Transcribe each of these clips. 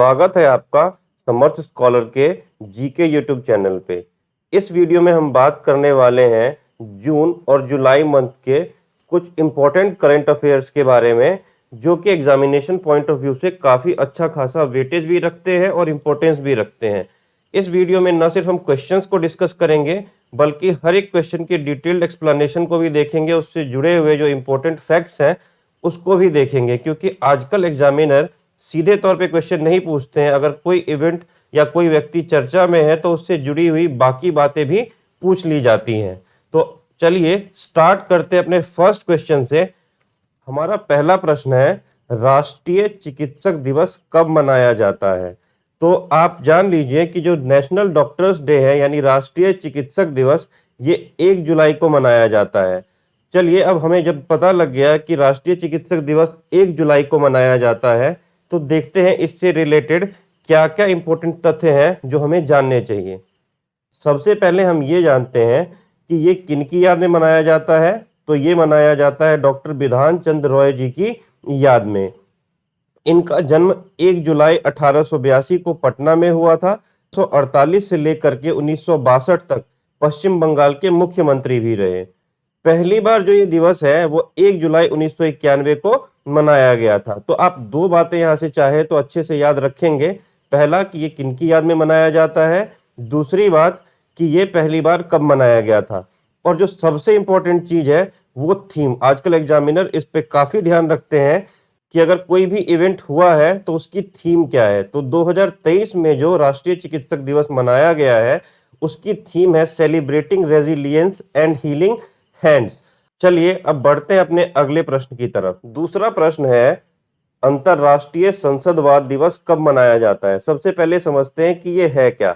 स्वागत है आपका समर्थ स्कॉलर के जीके यूट्यूब चैनल पे। इस वीडियो में हम बात करने वाले हैं जून और जुलाई मंथ के कुछ इम्पोर्टेंट करंट अफेयर्स के बारे में, जो कि एग्जामिनेशन पॉइंट ऑफ व्यू से काफ़ी अच्छा खासा वेटेज भी रखते हैं और इम्पोर्टेंस भी रखते हैं। इस वीडियो में न सिर्फ हम क्वेश्चंस को डिस्कस करेंगे बल्कि हर एक क्वेश्चन की डिटेल्ड एक्सप्लेनेशन को भी देखेंगे, उससे जुड़े हुए जो इम्पोर्टेंट फैक्ट्स हैं उसको भी देखेंगे, क्योंकि आजकल एग्जामिनर सीधे तौर पे क्वेश्चन नहीं पूछते हैं। अगर कोई इवेंट या कोई व्यक्ति चर्चा में है तो उससे जुड़ी हुई बाकी बातें भी पूछ ली जाती हैं। तो चलिए स्टार्ट करते हैं अपने फर्स्ट क्वेश्चन से। हमारा पहला प्रश्न है, राष्ट्रीय चिकित्सक दिवस कब मनाया जाता है? तो आप जान लीजिए कि जो नेशनल डॉक्टर्स डे है यानी राष्ट्रीय चिकित्सक दिवस, ये 1 जुलाई को मनाया जाता है। चलिए, अब हमें जब पता लग गया कि राष्ट्रीय चिकित्सक दिवस 1 जुलाई को मनाया जाता है तो देखते हैं इससे रिलेटेड क्या क्या इंपॉर्टेंट तथ्य हैं जो हमें जानने चाहिए। सबसे पहले हम ये जानते हैं कि ये किनकी याद में मनाया जाता है। तो ये मनाया जाता है डॉक्टर बिधान चंद्र रॉय जी की याद में। इनका जन्म 1 जुलाई 1882 को पटना में हुआ था। 1948 से लेकर के 1962 तक पश्चिम बंगाल के मुख्यमंत्री भी रहे। पहली बार जो ये दिवस है वो 1 जुलाई 1991 को मनाया गया था। तो आप दो बातें यहाँ से चाहे तो अच्छे से याद रखेंगे। पहला कि ये किनकी याद में मनाया जाता है, दूसरी बात कि ये पहली बार कब मनाया गया था। और जो सबसे इंपॉर्टेंट चीज है वो थीम। आजकल एग्जामिनर इस पे काफी ध्यान रखते हैं कि अगर कोई भी इवेंट हुआ है तो उसकी थीम क्या है। तो 2023 में जो राष्ट्रीय चिकित्सक दिवस मनाया गया है उसकी थीम है celebrating resilience and healing hands. चलिए अब बढ़ते हैं अपने अगले प्रश्न की तरफ। दूसरा प्रश्न है, अंतरराष्ट्रीय संसदवाद दिवस कब मनाया जाता है? सबसे पहले समझते हैं कि ये है क्या।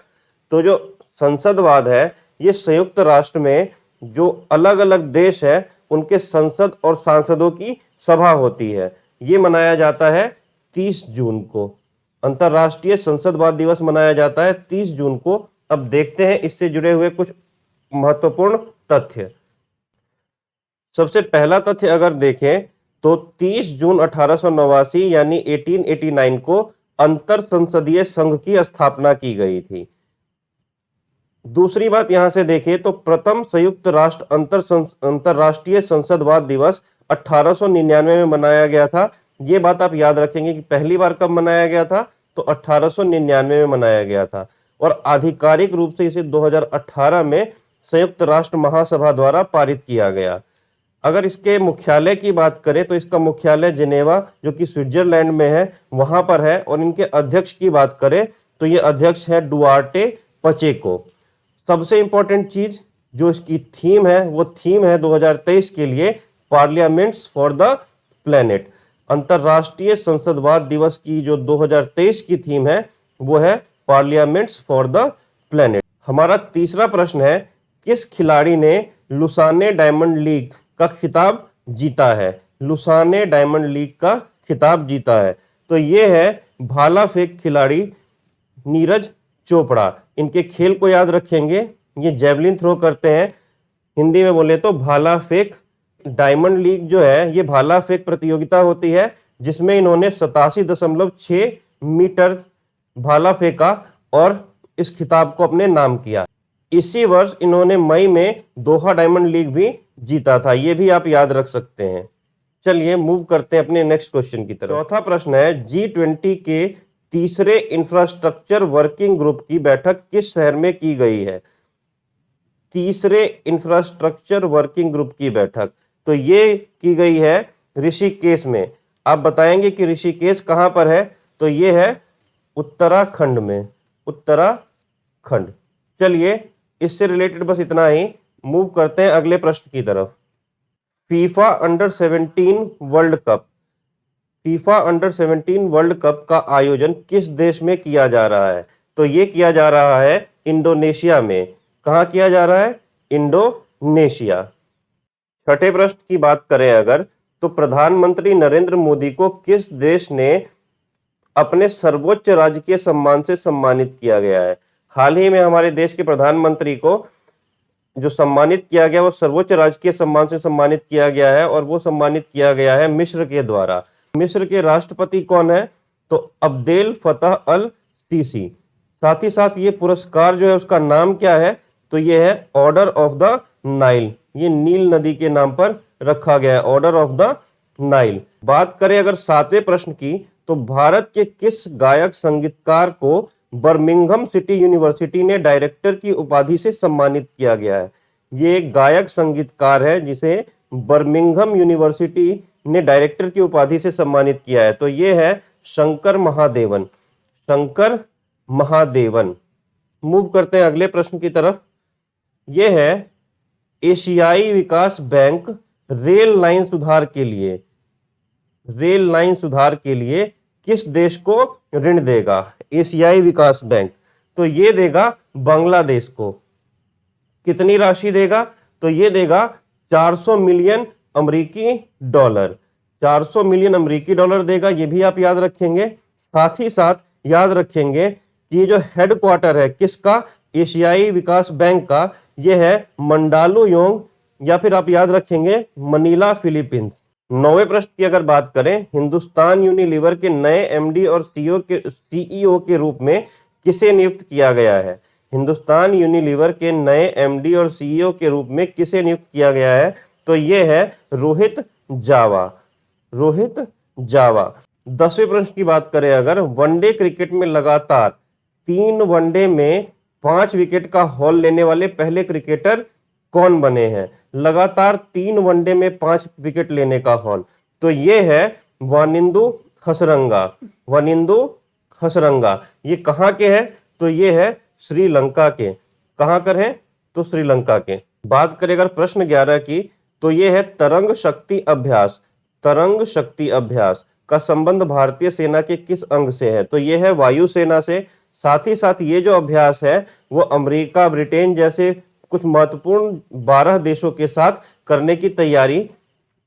तो जो संसदवाद है ये संयुक्त राष्ट्र में जो अलग अलग देश है उनके संसद और सांसदों की सभा होती है। ये मनाया जाता है 30 जून को। अंतरराष्ट्रीय संसदवाद दिवस मनाया जाता है 30 जून को। अब देखते हैं इससे जुड़े हुए कुछ महत्वपूर्ण तथ्य। सबसे पहला तथ्य अगर देखें तो 30 जून 1889 यानी 1889 को अंतर संसदीय संघ की स्थापना की गई थी। दूसरी बात यहां से देखें तो प्रथम संयुक्त राष्ट्र अंतरराष्ट्रीय संसदवाद दिवस 1899 में मनाया गया था। ये बात आप याद रखेंगे कि पहली बार कब मनाया गया था, तो 1899 में मनाया गया था। और आधिकारिक रूप से इसे 2018 में संयुक्त राष्ट्र महासभा द्वारा पारित किया गया। अगर इसके मुख्यालय की बात करें तो इसका मुख्यालय जिनेवा जो कि स्विट्जरलैंड में है वहां पर है। और इनके अध्यक्ष की बात करें तो ये अध्यक्ष है डुआर्टे पचेको। सबसे इंपॉर्टेंट चीज जो इसकी थीम है वो थीम है 2023 के लिए पार्लियामेंट्स फॉर द प्लेनेट। अंतरराष्ट्रीय संसदवाद दिवस की जो 2023 की थीम है वो है पार्लियामेंट्स फॉर द प्लेनेट। हमारा तीसरा प्रश्न है, किस खिलाड़ी ने लुसाने डायमंड लीग का खिताब जीता है? लुसाने डायमंड लीग का खिताब जीता है तो ये है भाला फेंक खिलाड़ी नीरज चोपड़ा। इनके खेल को याद रखेंगे, ये जेवलिन थ्रो करते हैं। हिंदी में बोले तो भाला फेंक। डायमंड लीग जो है ये भाला फेंक प्रतियोगिता होती है जिसमें इन्होंने 87.6 मीटर भाला फेंका और इस खिताब को अपने नाम किया। इसी वर्ष इन्होंने मई में दोहा डायमंड लीग भी जीता था। ये भी आप याद रख सकते हैं। चलिए मूव करते हैं अपने नेक्स्ट क्वेश्चन की तरफ। चौथा प्रश्न है, G20 के तीसरे इंफ्रास्ट्रक्चर वर्किंग ग्रुप की बैठक किस शहर में की गई है? तीसरे इंफ्रास्ट्रक्चर वर्किंग ग्रुप की बैठक तो ये की गई है ऋषिकेश में। आप बताएंगे कि ऋषिकेश कहां पर है? तो ये है उत्तराखंड में, उत्तराखंड। चलिए इससे रिलेटेड बस इतना ही। मूव करते हैं अगले प्रश्न की तरफ। FIFA under 17 world cup, FIFA under 17 world cup का आयोजन किस देश में किया जा रहा है? तो ये किया जा रहा है इंडोनेशिया में। कहाँ किया जा रहा है? इंडोनेशिया। छठे प्रश्न की बात करें अगर तो प्रधानमंत्री नरेंद्र मोदी को किस देश ने अपने सर्वोच्च राजकीय सम्मान से सम्मानित किया गया है? हाल ही में हमारे देश के प्रधानमंत्री को जो सम्मानित किया गया वो सर्वोच्च राजकीय सम्मान से सम्मानित किया गया है और वो सम्मानित किया गया है मिस्र के द्वारा। मिस्र के राष्ट्रपति कौन है? तो अब्देल फतह अल सीसी। साथ ही साथ ये पुरस्कार जो है उसका नाम क्या है, तो ये है ऑर्डर ऑफ द नाइल। ये नील नदी के नाम पर रखा गया है, ऑर्डर ऑफ द नाइल। बात करें अगर 7वें प्रश्न की, तो भारत के किस गायक संगीतकार को बर्मिंघम सिटी यूनिवर्सिटी ने डायरेक्टर की उपाधि से सम्मानित किया गया है। ये एक गायक संगीतकार है जिसे बर्मिंघम यूनिवर्सिटी ने डायरेक्टर की उपाधि से सम्मानित किया है, तो ये है शंकर महादेवन। शंकर महादेवन। मूव करते हैं अगले प्रश्न की तरफ। यह है एशियाई विकास बैंक रेल लाइन सुधार के लिए किस देश को ऋण देगा? एशियाई विकास बैंक, तो ये देगा बांग्लादेश को। कितनी राशि देगा? तो ये देगा 400 मिलियन अमेरिकी डॉलर। 400 मिलियन अमेरिकी डॉलर देगा, ये भी आप याद रखेंगे। साथ ही साथ याद रखेंगे कि ये जो हेडक्वार्टर है किसका? एशियाई विकास बैंक का, ये है मंडालुयोंग, या फिर आप याद रखेंगे मनीला, फिलीपींस। 9वें प्रश्न की अगर बात करें, हिंदुस्तान यूनिलीवर के नए एमडी और सीईओ के रूप में किसे नियुक्त किया गया है? हिंदुस्तान यूनिलीवर के नए एमडी और सीईओ के रूप में किसे नियुक्त किया गया है? तो ये है रोहित जावा। रोहित जावा। 10वें प्रश्न की बात करें अगर, वनडे क्रिकेट में लगातार 3 वनडे में 5 विकेट का हॉल लेने वाले पहले क्रिकेटर कौन बने हैं? लगातार 3 वनडे में 5 विकेट लेने का हॉल, तो ये है वानिंदु हसरंगा। वानिंदु हसरंगा। ये कहाँ के हैं? तो ये है श्रीलंका के। कहाँ कर हैं? तो श्रीलंका के। बात करें अगर प्रश्न 11 की, तो ये है तरंग शक्ति अभ्यास। तरंग शक्ति अभ्यास का संबंध भारतीय सेना के किस अंग से है? तो ये है वायुसेना से। साथ ही साथ ये जो अभ्यास है वो अमेरिका, ब्रिटेन जैसे कुछ महत्वपूर्ण 12 देशों के साथ करने की तैयारी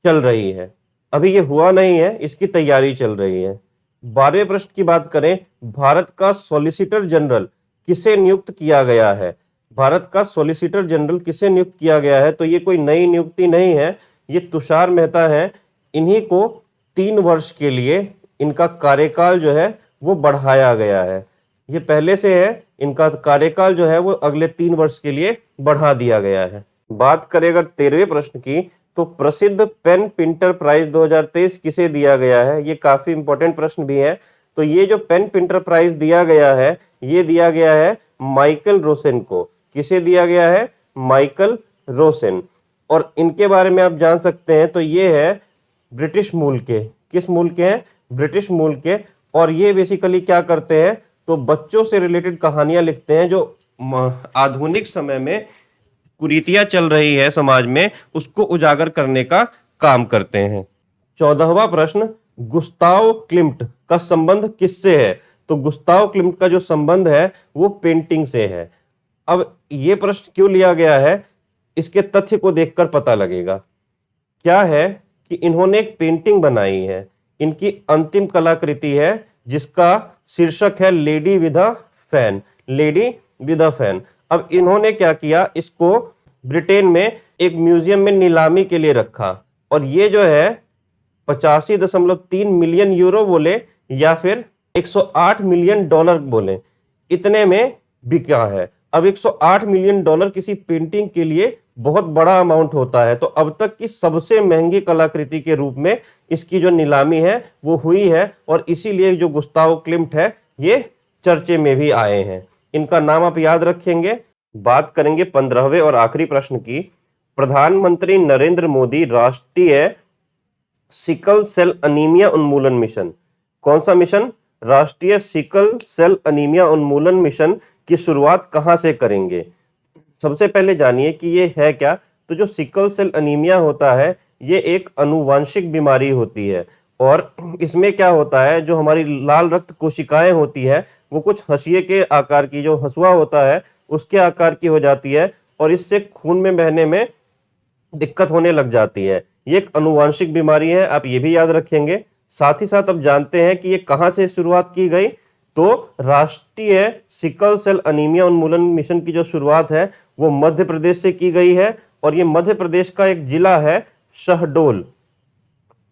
चल रही है। अभी ये हुआ नहीं है, इसकी तैयारी चल रही है। 12वें प्रश्न की बात करें, भारत का सॉलिसिटर जनरल किसे नियुक्त किया गया है? भारत का सॉलिसिटर जनरल किसे नियुक्त किया गया है? तो ये कोई नई नियुक्ति नहीं है, ये तुषार मेहता है। इन्हीं को 3 वर्ष के लिए इनका कार्यकाल जो है वो बढ़ाया गया है। ये पहले से है, इनका कार्यकाल जो है वो अगले 3 वर्ष के लिए बढ़ा दिया गया है। बात करें अगर 13वें प्रश्न की, तो प्रसिद्ध पेन पिंटर प्राइज 2023 किसे दिया गया है? ये काफी इंपॉर्टेंट प्रश्न भी है। तो ये जो पेन पिंटर प्राइज दिया गया है, ये दिया गया है माइकल रोसेन को। किसे दिया गया है? Michael Rosen. और इनके बारे में आप जान सकते हैं, तो ये है ब्रिटिश मूल के। किस मूल के हैं? ब्रिटिश मूल के। और ये बेसिकली क्या करते हैं, तो बच्चों से रिलेटेड कहानियां लिखते हैं, जो आधुनिक समय में कुरीतियां चल रही है समाज में, उसको उजागर करने का काम करते हैं। 14वां प्रश्न, गुस्ताव क्लिम्ट का संबंध किससे है? तो गुस्ताव क्लिम्ट का जो संबंध है वो पेंटिंग से है। अब ये प्रश्न क्यों लिया गया है, इसके तथ्य को देखकर पता लगेगा। क्या है कि इन्होंने एक पेंटिंग बनाई है, इनकी अंतिम कलाकृति है जिसका शीर्षक है lady with a fan. Lady with a fan. अब इन्होंने क्या किया, इसको ब्रिटेन में एक म्यूजियम में नीलामी के लिए रखा, और ये जो है 85.3 मिलियन यूरो बोले या फिर 108 मिलियन डॉलर बोले, इतने में बिका है। अब 108 मिलियन डॉलर किसी पेंटिंग के लिए बहुत बड़ा अमाउंट होता है। तो अब तक की सबसे महंगी कलाकृति के रूप में इसकी जो नीलामी है वो हुई है, और इसीलिए जो गुस्ताव क्लिम्ट है ये चर्चे में भी आए हैं। इनका नाम आप याद रखेंगे। बात करेंगे 15वें और आखिरी प्रश्न की। प्रधानमंत्री नरेंद्र मोदी राष्ट्रीय सिकल सेल अनीमिया उन्मूलन मिशन, कौन सा मिशन? राष्ट्रीय सिकल सेल अनीमिया उन्मूलन मिशन की शुरुआत कहां से करेंगे? सबसे पहले जानिए कि ये है क्या। तो जो सिकल सेल अनीमिया होता है ये एक अनुवांशिक बीमारी होती है, और इसमें क्या होता है, जो हमारी लाल रक्त कोशिकाएं होती है वो कुछ हंसिए के आकार की, जो हंसुआ होता है उसके आकार की हो जाती है, और इससे खून में बहने में दिक्कत होने लग जाती है। ये एक अनुवांशिक बीमारी है, आप ये भी याद रखेंगे। साथ ही साथ अब जानते हैं कि ये कहां से शुरुआत की गई। तो राष्ट्रीय सिकल सेल अनीमिया उन्मूलन मिशन की जो शुरुआत है वो मध्य प्रदेश से की गई है, और ये मध्य प्रदेश का एक जिला है शहडोल,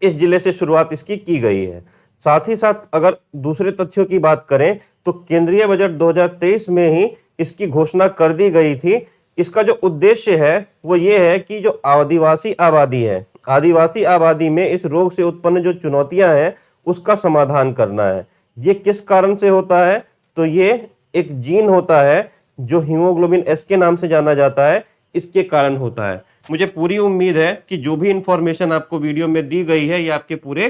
इस जिले से शुरुआत इसकी की गई है। साथ ही साथ अगर दूसरे तथ्यों की बात करें तो केंद्रीय बजट 2023 में ही इसकी घोषणा कर दी गई थी। इसका जो उद्देश्य है वो ये है कि जो आदिवासी आबादी है, आदिवासी आबादी में इस रोग से उत्पन्न जो चुनौतियां हैं उसका समाधान करना है। ये किस कारण से होता है? तो ये एक जीन होता है जो हीमोग्लोबिन एस के नाम से जाना जाता है, इसके कारण होता है। मुझे पूरी उम्मीद है कि जो भी इंफॉर्मेशन आपको वीडियो में दी गई है ये आपके पूरे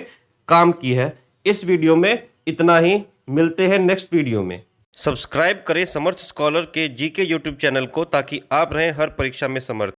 काम की है। इस वीडियो में इतना ही, मिलते हैं नेक्स्ट वीडियो में। सब्सक्राइब करें समर्थ स्कॉलर के जीके यूट्यूब चैनल को ताकि आप रहें हर परीक्षा में समर्थ।